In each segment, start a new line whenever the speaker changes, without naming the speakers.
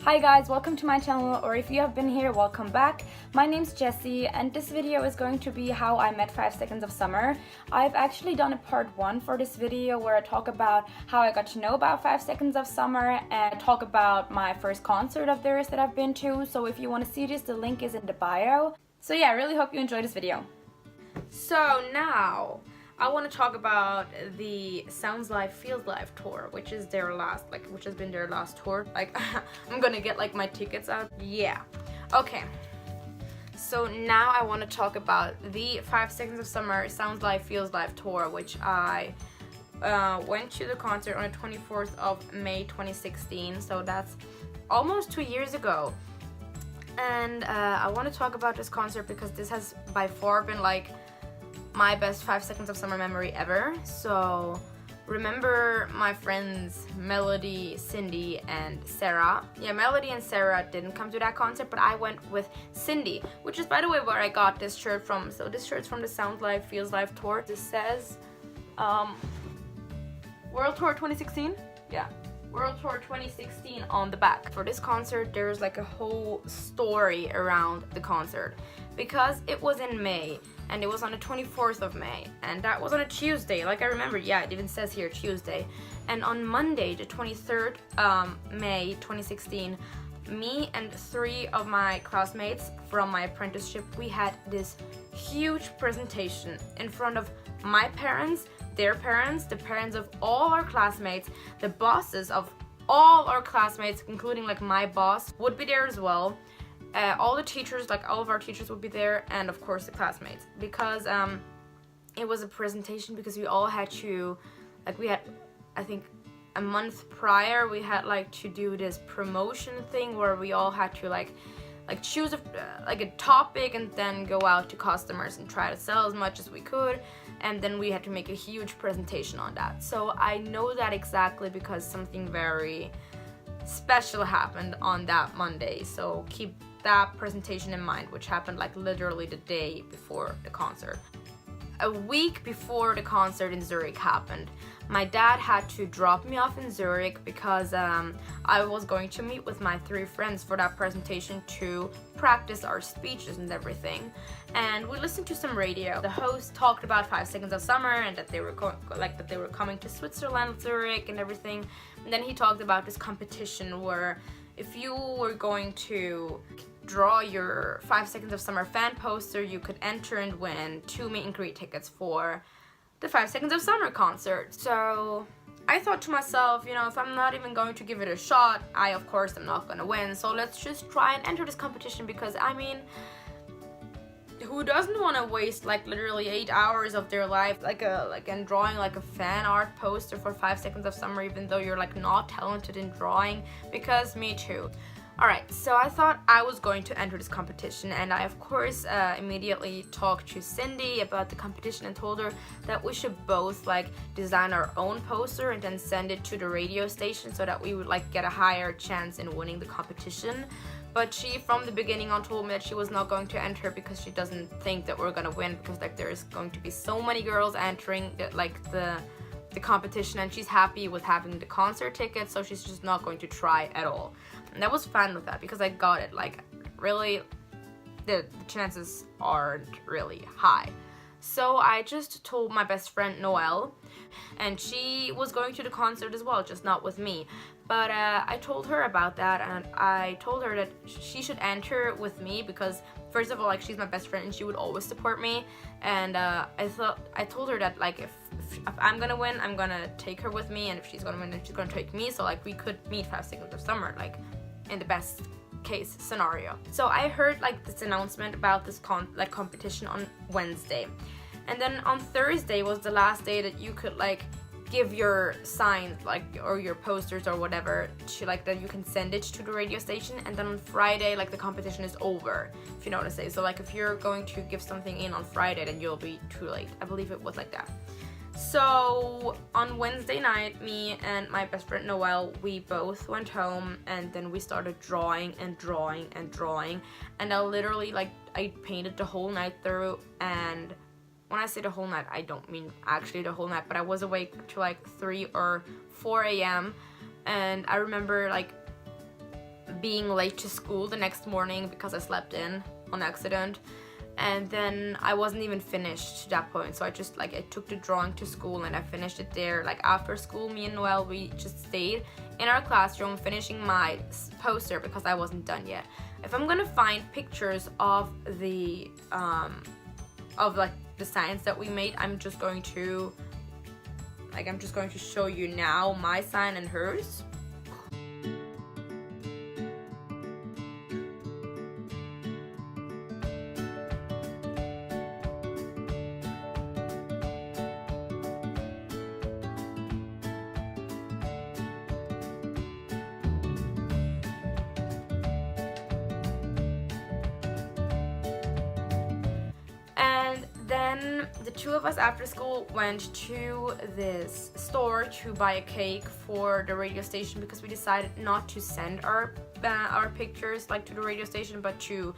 Hi guys, welcome to my channel, or if you have been here, welcome back. My name's Jessie and this video is going to be how I met 5 Seconds of Summer. I've actually done a part 1 for this video where I talk about how I got to know about 5 Seconds of Summer and talk about my first concert of theirs that I've been to. So if you want to see this, the link is in the bio. So yeah, I really hope you enjoy this video. So now I want to talk about the Sounds Live Feels Live tour, which is their last, which has been their last tour. I'm gonna get my tickets out. Yeah. Okay. So now I want to talk about the 5 Seconds of Summer Sounds Live Feels Live tour, which I went to the concert on the 24th of May 2016. So that's almost 2 years ago. And I want to talk about this concert because this has by far been my best 5 Seconds of Summer memory ever. So remember my friends Melody, Cindy, and Sarah. Yeah, Melody and Sarah didn't come to that concert, but I went with Cindy, which is, by the way, where I got this shirt from. So this shirt's from the Sounds Live Feels Live tour. This says World Tour 2016. Yeah, World Tour 2016 on the back. For this concert, there's a whole story around the concert because it was in May. And it was on the 24th of May, and that was on a Tuesday, I remember. Yeah, it even says here Tuesday. And on Monday, the 23rd May 2016, me and 3 of my classmates from my apprenticeship, we had this huge presentation in front of my parents, their parents, the parents of all our classmates, the bosses of all our classmates, including my boss would be there as well. All the teachers, all of our teachers would be there, and of course the classmates, because it was a presentation because we all had to, we had, I think a month prior, we had to do this promotion thing where we all had to choose a topic and then go out to customers and try to sell as much as we could, and then we had to make a huge presentation on that. So I know that exactly because something very special happened on that Monday, so keep that presentation in mind, which happened literally the day before the concert. A week before the concert in Zurich happened, my dad had to drop me off in Zurich because I was going to meet with my 3 friends for that presentation to practice our speeches and everything. And we listened to some radio. The host talked about 5 Seconds of Summer and that they were coming to Switzerland, Zurich, and everything. And then he talked about this competition where if you were going to draw your 5 Seconds of Summer fan poster, you could enter and win 2 meet and greet tickets for the 5 Seconds of Summer concert. So I thought to myself, if I'm not even going to give it a shot, I of course am not gonna win. So let's just try and enter this competition because who doesn't want to waste literally 8 hours of their life and drawing a fan art poster for 5 Seconds of Summer, even though you're not talented in drawing? Because me too. Alright, so I thought I was going to enter this competition, and I of course immediately talked to Cindy about the competition and told her that we should both design our own poster and then send it to the radio station so that we would get a higher chance in winning the competition. But she from the beginning on told me that she was not going to enter because she doesn't think that we're gonna win, because there's going to be so many girls entering the competition, and she's happy with having the concert tickets, so she's just not going to try at all. And I was fine with that because I got it. Really, the chances aren't really high. So I just told my best friend Noelle, and she was going to the concert as well, just not with me. But I told her about that, and I told her that she should enter with me because, first of all, she's my best friend and she would always support me. And I told her that if I'm gonna win, I'm gonna take her with me, and if she's gonna win, then she's gonna take me. So we could meet 5 Seconds of Summer, in the best case scenario. So I heard this announcement about this competition on Wednesday, and then on Thursday was the last day that you could give your signs or your posters or whatever to that you can send it to the radio station. And then on Friday the competition is over, if you know what I say. So if you're going to give something in on Friday, then you'll be too late. I believe it was like that. So on Wednesday night, me and my best friend Noelle, we both went home, and then we started drawing and drawing and drawing, and I literally I painted the whole night through. And when I say the whole night, I don't mean actually the whole night, but I was awake to 3 or 4 a.m. and I remember being late to school the next morning because I slept in on accident. And then I wasn't even finished to that point, so I just like I took the drawing to school and I finished it there. Like after school, me and Noelle, we just stayed in our classroom finishing my poster because I wasn't done yet. If I'm gonna find pictures of the like the signs that we made, I'm just going to show you now my sign and hers. Then the two of us after school went to this store to buy a cake for the radio station because we decided not to send our pictures like to the radio station, but to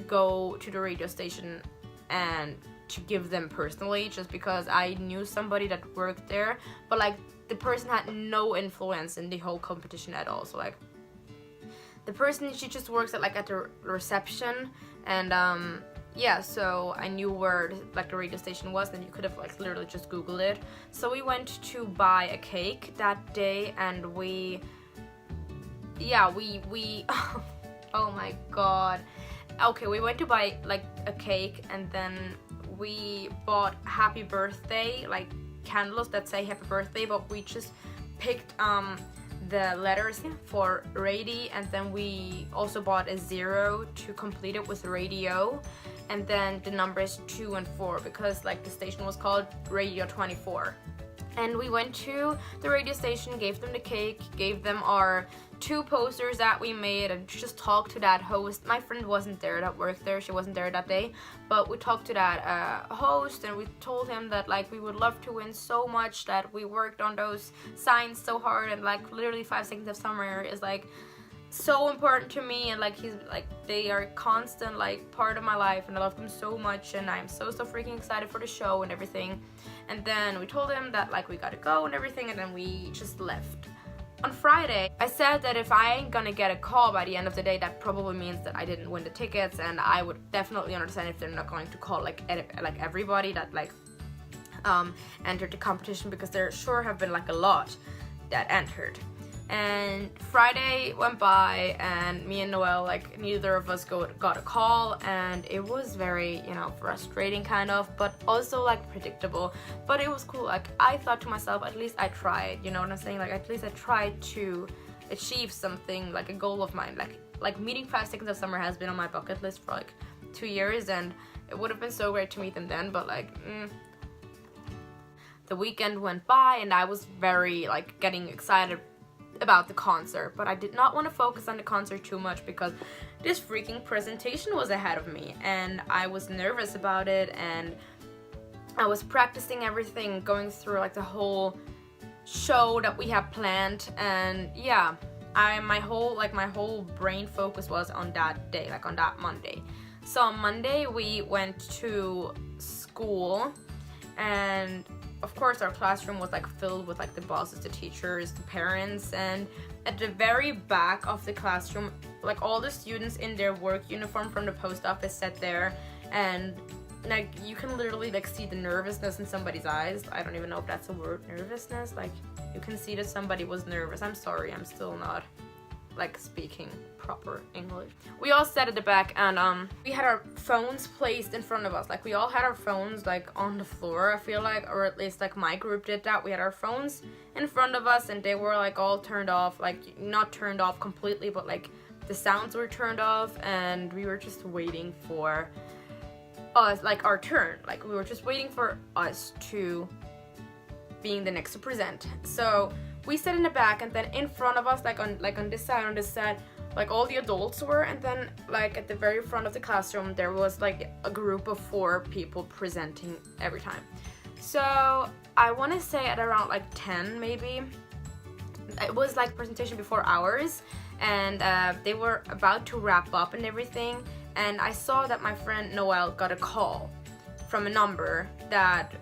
go to the radio station and to give them personally, just because I knew somebody that worked there, but like the person had no influence in the whole competition at all. So like the person, she just works at the reception, and yeah, so I knew where the radio station was, and you could have literally just Googled it. So we went to buy a cake that day, and we oh my god. Okay, we went to buy a cake, and then we bought happy birthday candles that say happy birthday, but we just picked the letters for radio, and then we also bought a 0 to complete it with radio, and then the numbers 2 and 4 because the station was called Radio 24. And we went to the radio station, gave them the cake, gave them our 2 posters that we made, and just talked to that host. My friend wasn't there that worked there, she wasn't there that day, but we talked to that host, and we told him that we would love to win so much, that we worked on those signs so hard, and literally 5 Seconds of Summer is so important to me, and he's they are constant part of my life, and I love them so much, and I'm so freaking excited for the show and everything. And then we told him that we gotta go and everything, and then we just left. On Friday, I said that if I ain't gonna get a call by the end of the day, that probably means that I didn't win the tickets, and I would definitely understand if they're not going to call everybody that entered the competition, because there sure have been a lot that entered. And Friday went by, and me and Noelle, neither of us got a call, and it was very, frustrating kind of, but also predictable. But it was cool. I thought to myself, at least I tried, you know what I'm saying? At least I tried to achieve something, a goal of mine. Meeting 5 Seconds of Summer has been on my bucket list for 2 years, and it would have been so great to meet them then, but the weekend went by, and I was very getting excited about the concert, but I did not want to focus on the concert too much because this freaking presentation was ahead of me, and I was nervous about it, and I was practicing everything, going through the whole show that we had planned, and yeah, my whole brain focus was on that day, on that Monday. So on Monday we went to school, and of course our classroom was filled with the bosses, the teachers, the parents, and at the very back of the classroom all the students in their work uniform from the post office sat there, and you can literally see the nervousness in somebody's eyes. I don't even know if that's a word, nervousness. You can see that somebody was nervous. I'm sorry, I'm still not speaking proper English. We all sat at the back, and we had our phones placed in front of us. We all had our phones on the floor, I feel or at least my group did that. We had our phones in front of us, and they were all turned off, not turned off completely, but the sounds were turned off, and we were just waiting for us, our turn. We were just waiting for us to being the next to present. So we sat in the back, and then in front of us, on this side, all the adults were, and then at the very front of the classroom there was a group of 4 people presenting every time. So I want to say at around 10 maybe, it was presentation before ours, and they were about to wrap up and everything, and I saw that my friend Noelle got a call from a number that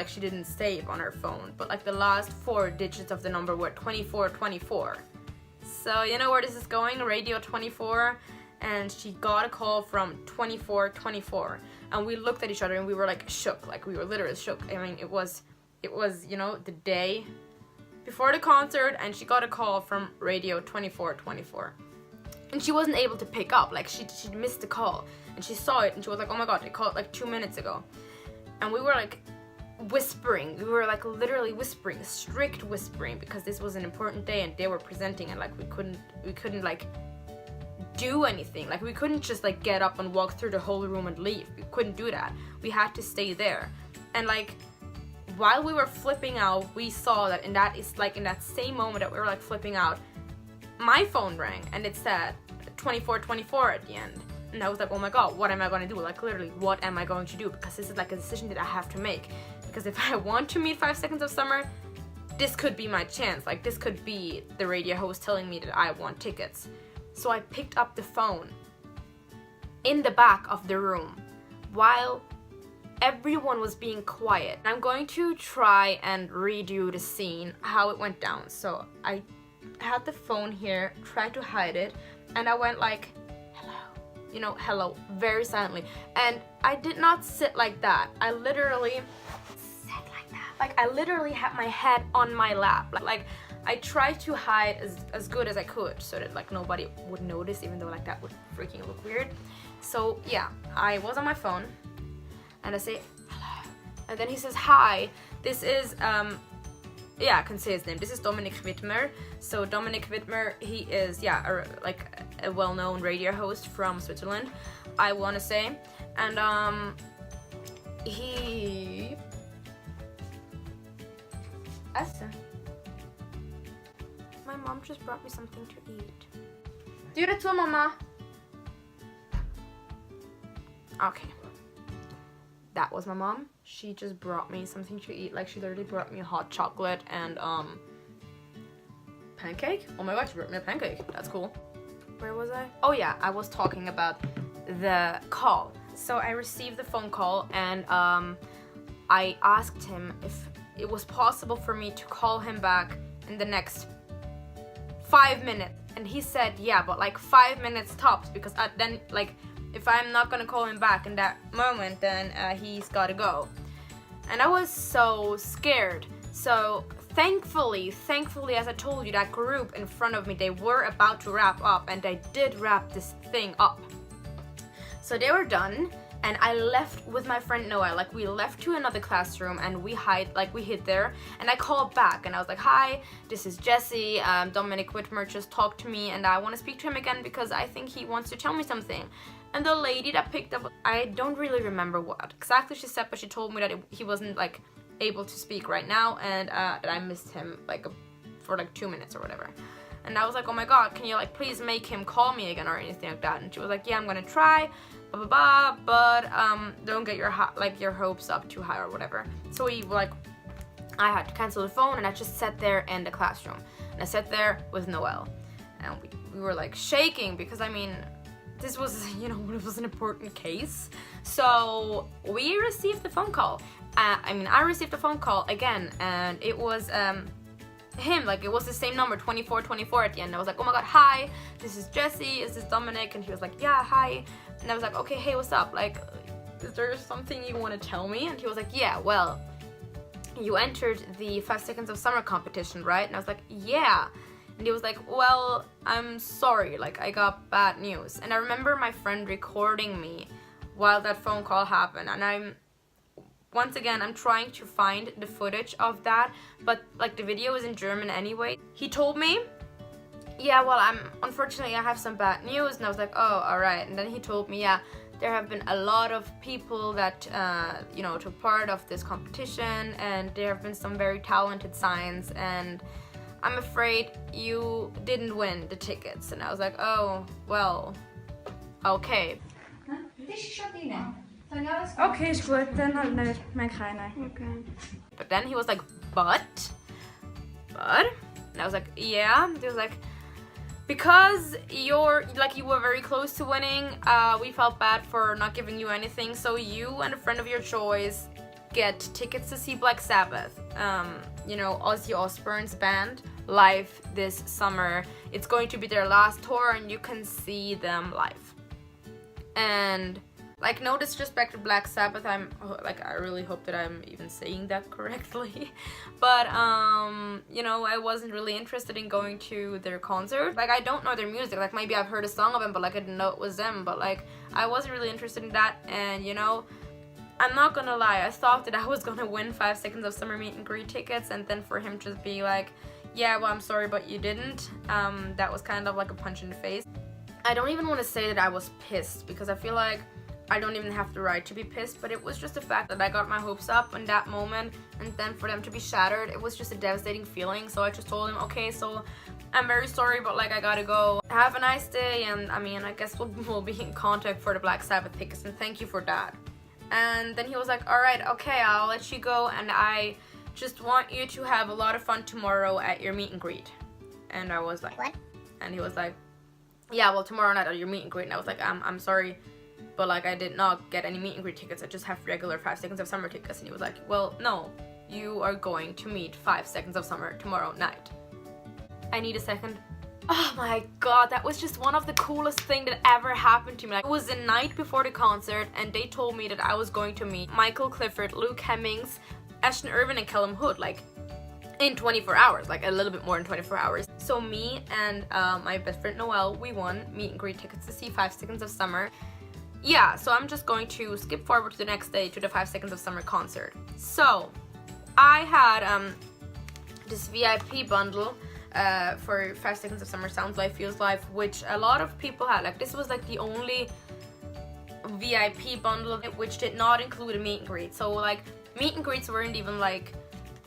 she didn't save on her phone, but the last 4 digits of the number were 2424. So you know where this is going, Radio 24, and she got a call from 2424, and we looked at each other and we were like shook, like we were literally shook. I mean, it was, you know, the day before the concert, and she got a call from Radio 2424. And she wasn't able to pick up, like she missed the call, and she saw it and she was like, oh my god, they called like 2 minutes ago. And we were like whispering, we were like literally whispering, strict whispering, because this was an important day and they were presenting, and like we couldn't like do anything, like we couldn't just like get up and walk through the whole room and leave. We couldn't do that. We had to stay there. And like while we were flipping out, we saw that in that same moment that we were like flipping out, my phone rang and it said 2424 at the end. And I was like, oh my god, what am I gonna do? Like literally, what am I going to do? Because this is like a decision that I have to make. Because if I want to meet 5 Seconds of Summer, this could be my chance. Like this could be the radio host telling me that I want tickets. So I picked up the phone in the back of the room while everyone was being quiet. I'm going to try and redo the scene, how it went down. So I had the phone here, tried to hide it, and I went like, hello, you know, hello, very silently. And I did not sit like that. I literally sat like that. Like I literally had my head on my lap. Like I tried to hide as good as I could so that like nobody would notice, even though like that would freaking look weird. So yeah, I was on my phone and I say hello, and then he says hi. This is yeah, I can say his name. This is Dominik Widmer. So Dominik Widmer, he is like a well-known radio host from Switzerland, I want to say, and he my mom just brought me something to eat. Do det to Mama. Okay. That was my mom. She just brought me something to eat. Like she literally brought me hot chocolate and pancake. Oh my god, she brought me a pancake. That's cool. Where was I? Oh yeah, I was talking about the call. So I received the phone call and I asked him if it was possible for me to call him back in the next 5 minutes. And he said yeah, but like 5 minutes tops, because then like if I'm not gonna call him back in that moment, then he's gotta go. And I was so scared. So thankfully, as I told you, that group in front of me, they were about to wrap up, and they did wrap this thing up. So they were done, and I left with my friend Noah. Like we left to another classroom and we hid there, and I called back and I was like, hi, this is Jesse, Dominik Widmer just talked to me and I want to speak to him again because I think he wants to tell me something. And the lady that picked up, I don't really remember what exactly she said, but she told me that he wasn't like able to speak right now, and that I missed him like for like 2 minutes or whatever. And I was like, oh my god, can you like please make him call me again or anything like that? And she was like, yeah, I'm gonna try, blah blah blah, but don't get your hopes up too high or whatever. So I had to cancel the phone, and I just sat there in the classroom, and I sat there with Noelle, and we were like shaking, because I mean, this was, you know, it was an important case. So we received the phone call. I received the phone call again, and it was him. Like it was the same number, 2424 at the end. I was like, oh my god, hi, this is Jesse, is this Dominik? And he was like, yeah, hi. And I was like, okay, hey, what's up? Like, is there something you want to tell me? And he was like, yeah, well, you entered the 5 Seconds of Summer competition, right? And I was like, yeah. And he was like, well, I'm sorry, like I got bad news. And I remember my friend recording me while that phone call happened, and once again, I'm trying to find the footage of that, but like the video is in German anyway. He told me, yeah, well, unfortunately I have some bad news, and I was like, oh, alright. And then he told me, yeah, there have been a lot of people that, you know, took part of this competition, and there have been some very talented signs, and I'm afraid you didn't win the tickets. And I was like, oh, well, okay.
Okay, ist gut, dann halt nicht, mehr keine.
Okay. But then he was like, but? And I was like, yeah. And he was like, because you were very close to winning, we felt bad for not giving you anything, so you and a friend of your choice get tickets to see Black Sabbath. you know, Ozzy Osbourne's band live this summer. It's going to be their last tour and you can see them live. And like, no disrespect to Black Sabbath, I really hope that I'm even saying that correctly. But you know, I wasn't really interested in going to their concert. Like, I don't know their music. Like, maybe I've heard a song of them, but like I didn't know it was them. But like, I wasn't really interested in that. And you know, I'm not gonna lie, I thought that I was gonna win 5 Seconds of Summer meet and greet tickets, and then for him to be like, yeah, well, I'm sorry, but you didn't. That was kind of like a punch in the face. I don't even want to say that I was pissed, because I feel like I don't even have the right to be pissed, but it was just the fact that I got my hopes up in that moment, and then for them to be shattered, it was just a devastating feeling. So I just told him, okay, so I'm very sorry, but like, I gotta go. Have a nice day, and I mean, I guess we'll be in contact for the Black Sabbath tickets, and thank you for that. And then he was like, alright, okay, I'll let you go, and I just want you to have a lot of fun tomorrow at your meet and greet. And I was like, what? And he was like, yeah, well, tomorrow night at your meet and greet. And I was like, I'm sorry, but like, I did not get any meet and greet tickets. I just have regular 5 Seconds of Summer tickets. And he was like, well, no, you are going to meet 5 Seconds of Summer tomorrow night. I need a second. Oh my god, that was just one of the coolest things that ever happened to me. Like, it was the night before the concert, and they told me that I was going to meet Michael Clifford, Luke Hemmings, Ashton Irvin, and Callum Hood, like, in 24 hours, like a little bit more than 24 hours. So me and my best friend Noelle, we won meet and greet tickets to see 5 Seconds of Summer. Yeah, so I'm just going to skip forward to the next day to the 5 Seconds of Summer concert. So I had this VIP bundle for 5 Seconds of Summer Sounds Life Feels Life, which a lot of people had. Like, this was like the only VIP bundle which did not include a meet and greet. So like, meet and greets weren't even like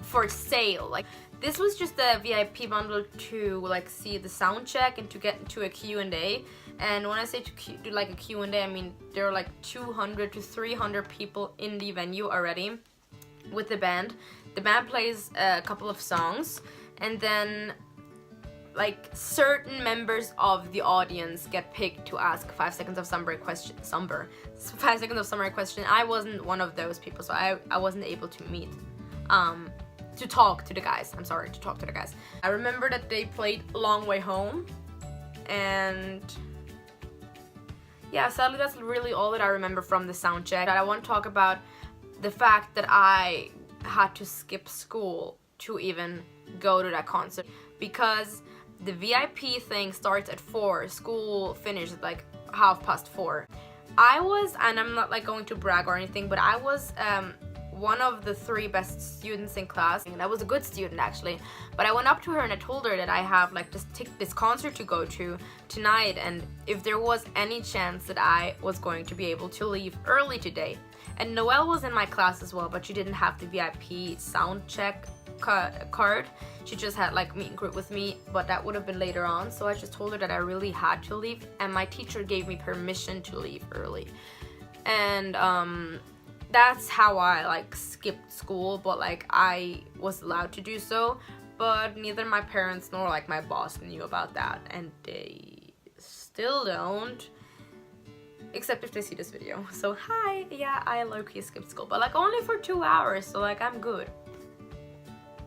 for sale. Like, this was just a VIP bundle to like see the sound check and to get into a Q&A. And when I say to do like a Q&A, I mean there are like 200 to 300 people in the venue already with the band. The band plays a couple of songs, and then like certain members of the audience get picked to ask 5 Seconds of Summer question. 5 Seconds of Summer question. I wasn't one of those people, so I wasn't able to meet, to talk to the guys. I'm sorry, to talk to the guys. I remember that they played Long Way Home, and yeah, sadly that's really all that I remember from the sound check. I want to talk about the fact that I had to skip school to even go to that concert, because the VIP thing starts at 4. School finished at like 4:30. I was, and I'm not like going to brag or anything, but I was one of the 3 best students in class, and I was a good student actually. But I went up to her and I told her that I have like this concert to go to tonight, and if there was any chance that I was going to be able to leave early today. And Noelle was in my class as well, but she didn't have the VIP sound check card. She just had like meet and greet with me, but that would have been later on. So I just told her that I really had to leave, and my teacher gave me permission to leave early. And that's how I like skipped school, but like I was allowed to do so. But neither my parents nor like my boss knew about that, and they still don't, except if they see this video. So hi, yeah, I low-key skipped school, but like only for 2 hours, so like I'm good.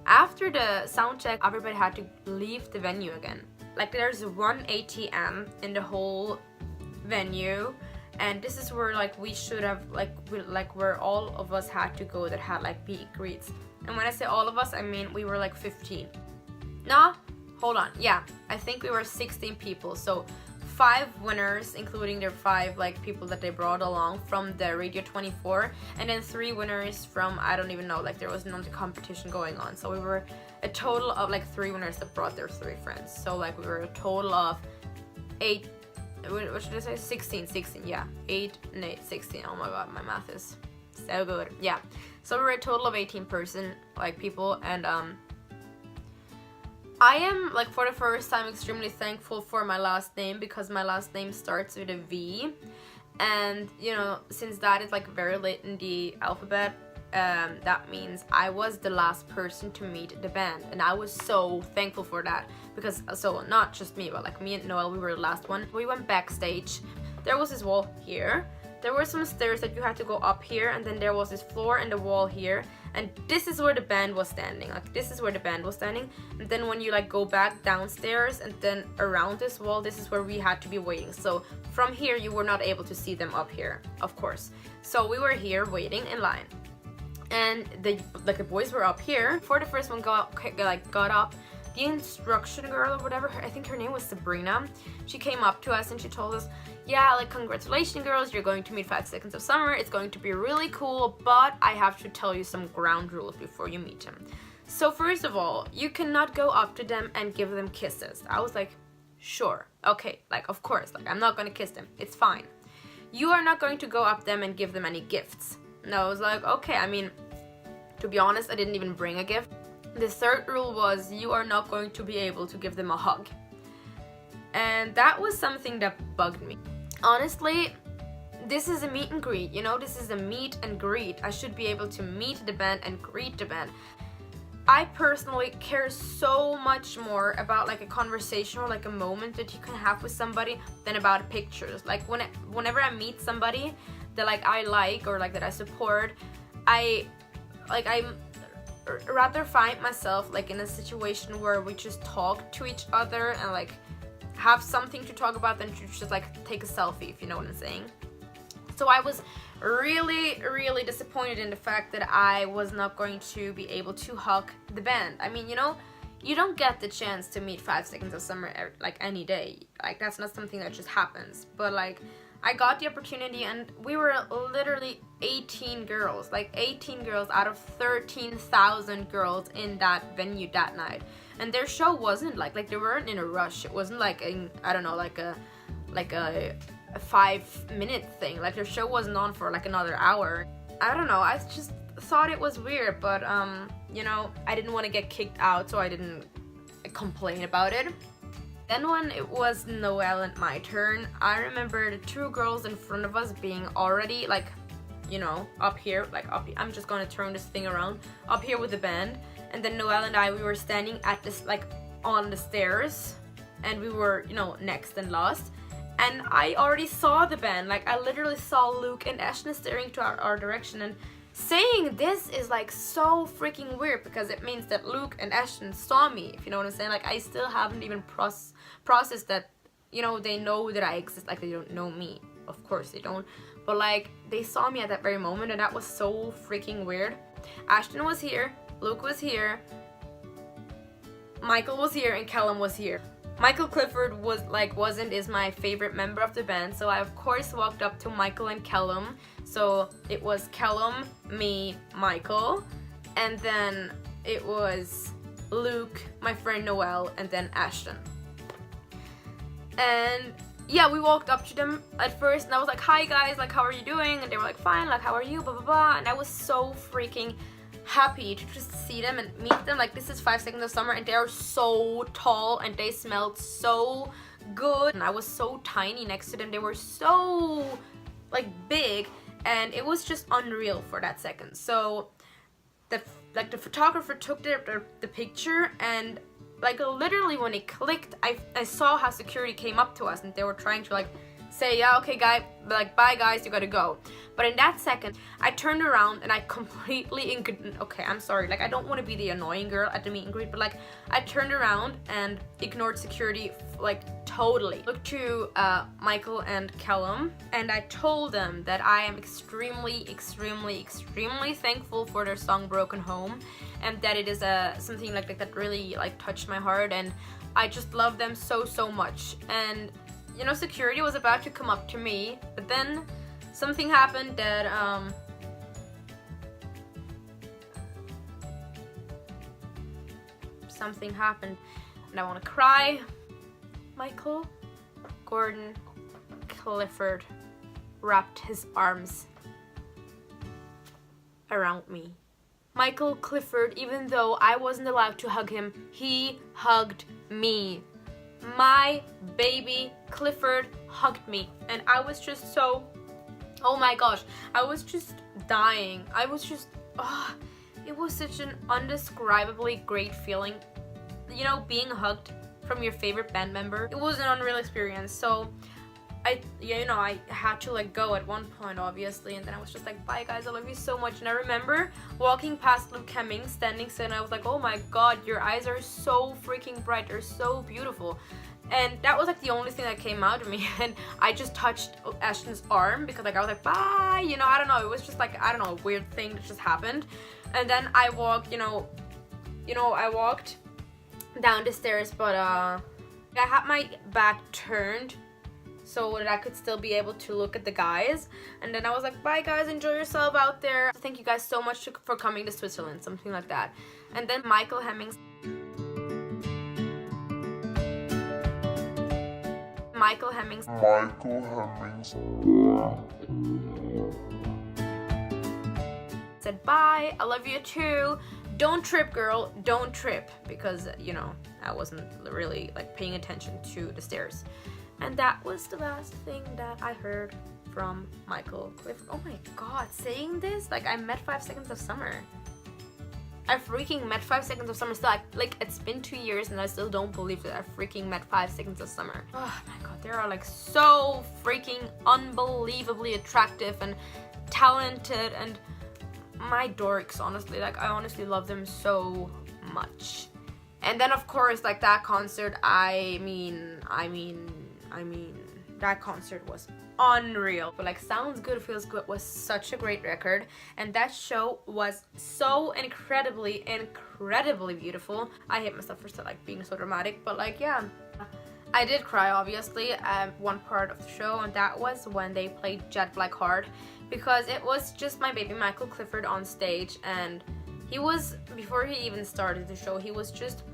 After the sound check, everybody had to leave the venue again. Like, there's one ATM in the whole venue, and this is where like we should have where all of us had to go that had like meet and greets. And when I say all of us, I mean we were like 15. Nah, hold on. Yeah, I think we were 16 people. So 5 winners, including their 5 like people that they brought along from the Radio 24, and then 3 winners from, I don't even know, like there was no competition going on. So we were a total of like 3 winners that brought their 3 friends. So like we were a total of 8, what should I say, 16, yeah, 8 and 8, 16. Oh my god, my math is so good. Yeah, so we were a total of 18 people, and I am, like, for the first time extremely thankful for my last name, because my last name starts with a V, and, you know, since that is, like, very late in the alphabet, that means I was the last person to meet the band, and I was so thankful for that, because, so, not just me, but, like, me and Noelle, we were the last one. We went backstage. There was this wall here. There were some stairs that you had to go up here, and then there was this floor and the wall here, and this is where the band was standing. Like this is where the band was standing, and then when you like go back downstairs and then around this wall, this is where we had to be waiting. So from here you were not able to see them up here, of course. So we were here waiting in line, and the boys were up here. Before the first one got up, the instruction girl or whatever, I think her name was Sabrina, she came up to us and she told us, yeah, like, congratulations girls, you're going to meet 5 Seconds of Summer, it's going to be really cool, but I have to tell you some ground rules before you meet them. So first of all, you cannot go up to them and give them kisses. I was like, sure, okay, like, of course, like, I'm not gonna kiss them, it's fine. You are not going to go up them and give them any gifts. And I was like, okay, I mean, to be honest, I didn't even bring a gift. The third rule was you are not going to be able to give them a hug. And that was something that bugged me. Honestly, this is a meet and greet, you know, this is a meet and greet. I should be able to meet the band and greet the band. I personally care so much more about like a conversation or like a moment that you can have with somebody than about pictures. Like whenever I meet somebody that like I like or like that I support, I'm rather find myself like in a situation where we just talk to each other and like have something to talk about than to just like take a selfie, if you know what I'm saying. So I was really disappointed in the fact that I was not going to be able to hug the band. I mean, you know, you don't get the chance to meet 5 Seconds of Summer like any day. Like that's not something that just happens. But like I got the opportunity, and we were literally 18 girls, like 18 girls out of 13,000 girls in that venue that night. And their show wasn't like they weren't in a rush. It wasn't like I don't know, like a 5-minute thing. Like their show wasn't on for like another hour. I don't know, I just thought it was weird, but you know, I didn't want to get kicked out, so I didn't complain about it. Then when it was Noelle and my turn, I remember the 2 girls in front of us being already like, you know, up here, like up here. I'm just gonna turn this thing around, up here with the band. And then Noelle and I, we were standing at this, like on the stairs, and we were, you know, next and last. And I already saw the band, like I literally saw Luke and Ashton staring to our direction, and saying this is like so freaking weird because it means that Luke and Ashton saw me, if you know what I'm saying. Like I still haven't even processed that, you know, they know that I exist. Like they don't know me, of course they don't, but like they saw me at that very moment, and that was so freaking weird. Ashton was here, Luke was here, Michael was here, and Callum was here. Michael Clifford is my favorite member of the band, so I of course walked up to Michael and Callum. So it was Callum, me, Michael, and then it was Luke, my friend Noelle, and then Ashton. And yeah, we walked up to them at first, and I was like, hi guys, like how are you doing? And they were like, fine, like how are you, blah blah blah. And I was so freaking happy to just see them and meet them. Like this is 5 Seconds of Summer, and they are so tall and they smelled so good, and I was so tiny next to them. They were so like big, and it was just unreal for that second. So the photographer took the picture, and like literally when it clicked, I saw how security came up to us, and they were trying to like say, yeah, okay guy, like bye guys, you gotta go. But in that second, I turned around and I completely okay, I'm sorry, like I don't want to be the annoying girl at the meet and greet, but like I turned around and ignored security like totally. Looked to Michael and Callum, and I told them that I am extremely thankful for their song Broken Home, and that it is something like that really like touched my heart, and I just love them so much. And you know, security was about to come up to me, but then something happened that something happened, and I want to cry. Michael Gordon Clifford wrapped his arms around me. Michael Clifford, even though I wasn't allowed to hug him, he hugged me. My baby Clifford hugged me, and I was just so, oh my gosh, I was just dying. I was just, it was such an undescribably great feeling, you know, being hugged from your favorite band member. It was an unreal experience. So I had to like go at one point, obviously, and then I was just like, bye guys, I love you so much. And I remember walking past Luke Hemmings standing still, and I was like, oh my god, your eyes are so freaking bright, they're so beautiful. And that was like the only thing that came out of me, and I just touched Ashton's arm because like I was like, bye, you know, I don't know, it was just like, I don't know, a weird thing that just happened. And then I walked, I walked down the stairs, but I had my back turned so that I could still be able to look at the guys. And then I was like, bye guys, enjoy yourself out there. Thank you guys so much for coming to Switzerland, something like that. And then Michael Hemmings said, bye, I love you too. Don't trip, girl, don't trip. Because, I wasn't really like paying attention to the stairs. And that was the last thing that I heard from Michael Clifford. Oh my god, saying this, like I met 5 Seconds of Summer. I freaking met 5 Seconds of Summer. Still, like it's been 2 years and I still don't believe that I freaking met 5 Seconds of Summer. Oh my god, they are like so freaking unbelievably attractive and talented, and my dorks, honestly. Like I honestly love them so much. And then of course, like that concert, I mean, that concert was unreal. But like Sounds Good Feels Good was such a great record, and that show was so incredibly beautiful. I hate myself for like being so dramatic, but like yeah, I did cry obviously at one part of the show, and that was when they played Jet Black Heart, because it was just my baby Michael Clifford on stage, and he was, before he even started the show, he was just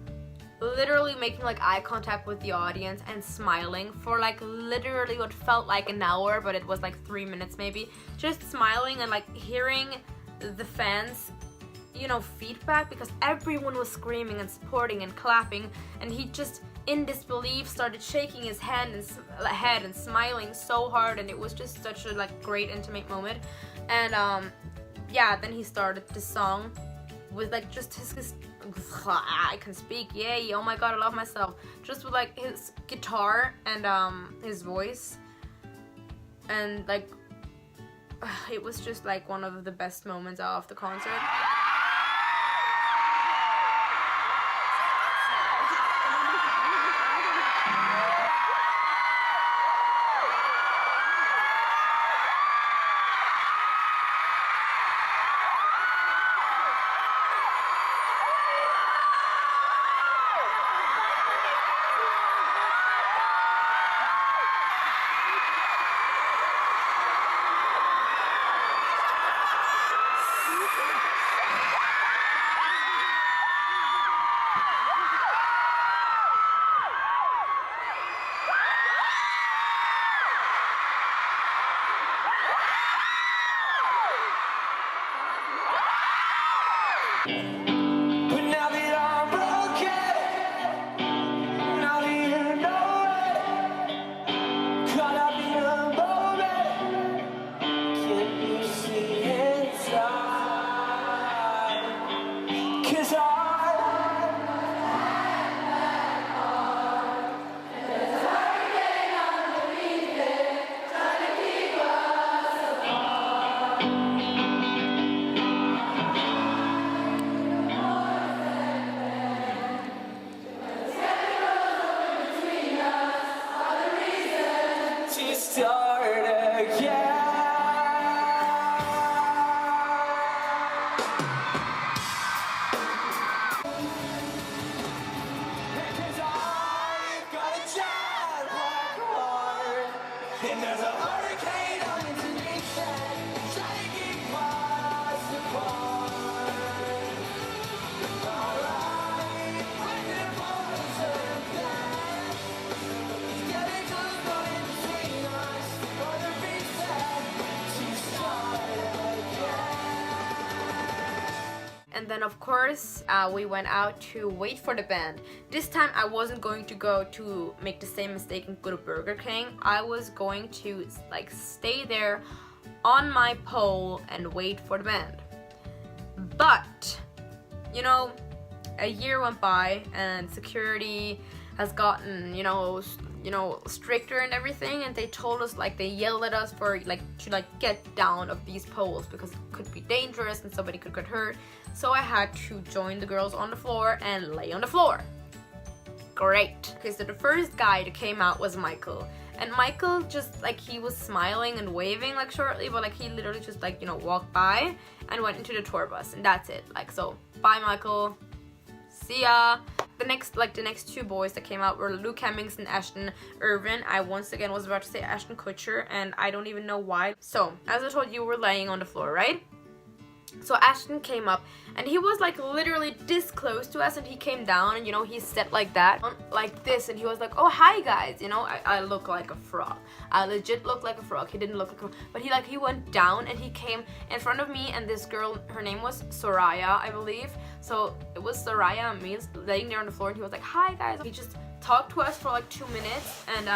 literally making like eye contact with the audience and smiling for like literally what felt like an hour, but it was like 3 minutes maybe, just smiling and like hearing the fans feedback, because everyone was screaming and supporting and clapping, and he just in disbelief started shaking his head and smiling so hard, and it was just such a like great intimate moment. And yeah, then he started the song with like just his I can speak, yay, oh my god, I love myself, just with like his guitar and his voice, and like it was just like one of the best moments of the concert. And then of course we went out to wait for the band. This time I wasn't going to go to make the same mistake and go to Burger King. I was going to like stay there on my pole and wait for the band. But a year went by and security has gotten you know, stricter and everything, and they told us, like, they yelled at us for like to like get down of these poles because it could be dangerous and somebody could get hurt. So I had to join the girls on the floor and lay on the floor. Great. Okay, so the first guy that came out was Michael. And Michael just, like, he was smiling and waving, like, shortly, but, like, he literally just, like, you know, walked by and went into the tour bus, and that's it. Like, so, bye, Michael. See ya. The next two boys that came out were Luke Hemmings and Ashton Irvin. I once again was about to say Ashton Kutcher, and I don't even know why. So, as I told you, we're laying on the floor, right? So Ashton came up, and he was like literally this close to us, and he came down, and you know, he sat like that, like this, and he was like, oh, hi guys, you know, I look like a frog. I legit look like a frog. He didn't look like a, but he went down, and he came in front of me and this girl, her name was Soraya, I believe. So it was Soraya and me laying there on the floor, and he was like, hi guys. He just talked to us for like 2 minutes, and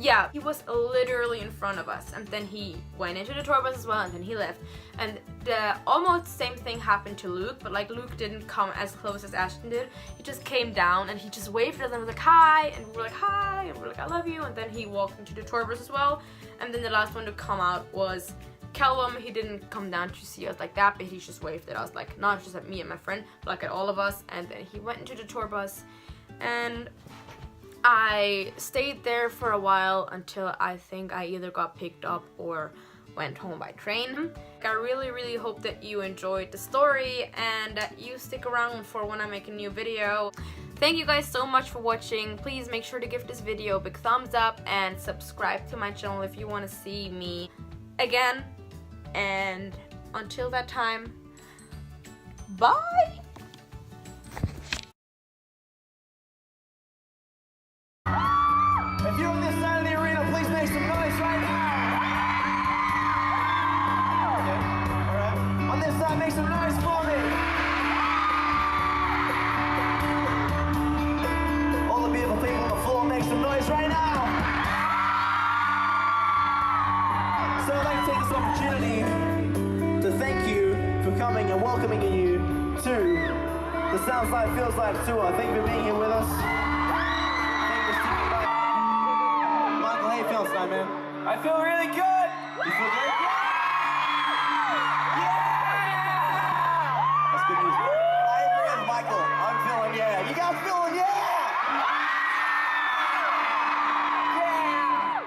yeah, he was literally in front of us, and then he went into the tour bus as well, and then he left. And the almost same thing happened to Luke, but like Luke didn't come as close as Ashton did. He just came down and he just waved at us and was like, hi, and we were like, hi, and we were like, I love you, and then he walked into the tour bus as well. And then the last one to come out was Callum. He didn't come down to see us like that, but he just waved at us, like not just at me and my friend, but like at all of us. And then he went into the tour bus, and I stayed there for a while until I think I either got picked up or went home by train. I really hope that you enjoyed the story and that you stick around for when I make a new video. Thank you guys so much for watching. Please make sure to give this video a big thumbs up and subscribe to my channel if you want to see me again. And until that time, bye!
If you're on this side of the arena, please make some noise right now. Okay, all right. On this side, make some noise for me. All the beautiful people on the floor, make some noise right now. So I'd like to take this opportunity to thank you for coming and welcoming you to the Sounds Like Feels Like tour. Thank you for being here with us. How you feel tonight, man? I feel really good. You feel good? Yeah! That's good news. I agree with Michael. I'm feeling yeah. You guys feeling yeah? Yeah!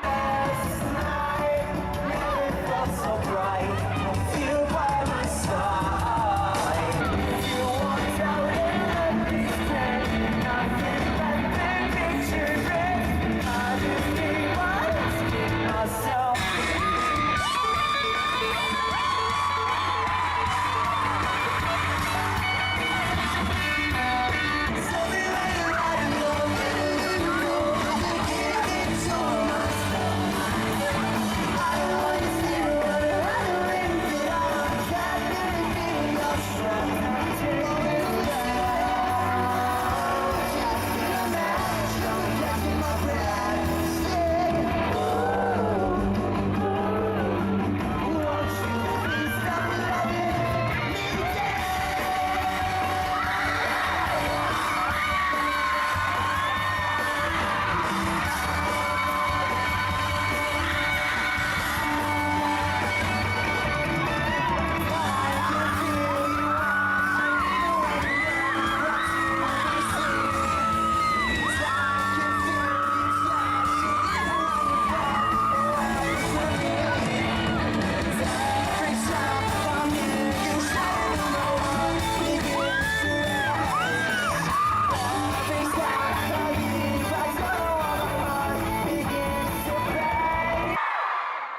Last night, never felt so bright. You by my side. You walked out in the weekend. Nothing but the pictures. I just need myself.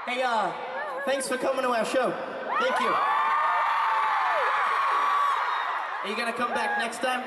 Hey, thanks for coming to our show. Thank you. Are you gonna come back next time?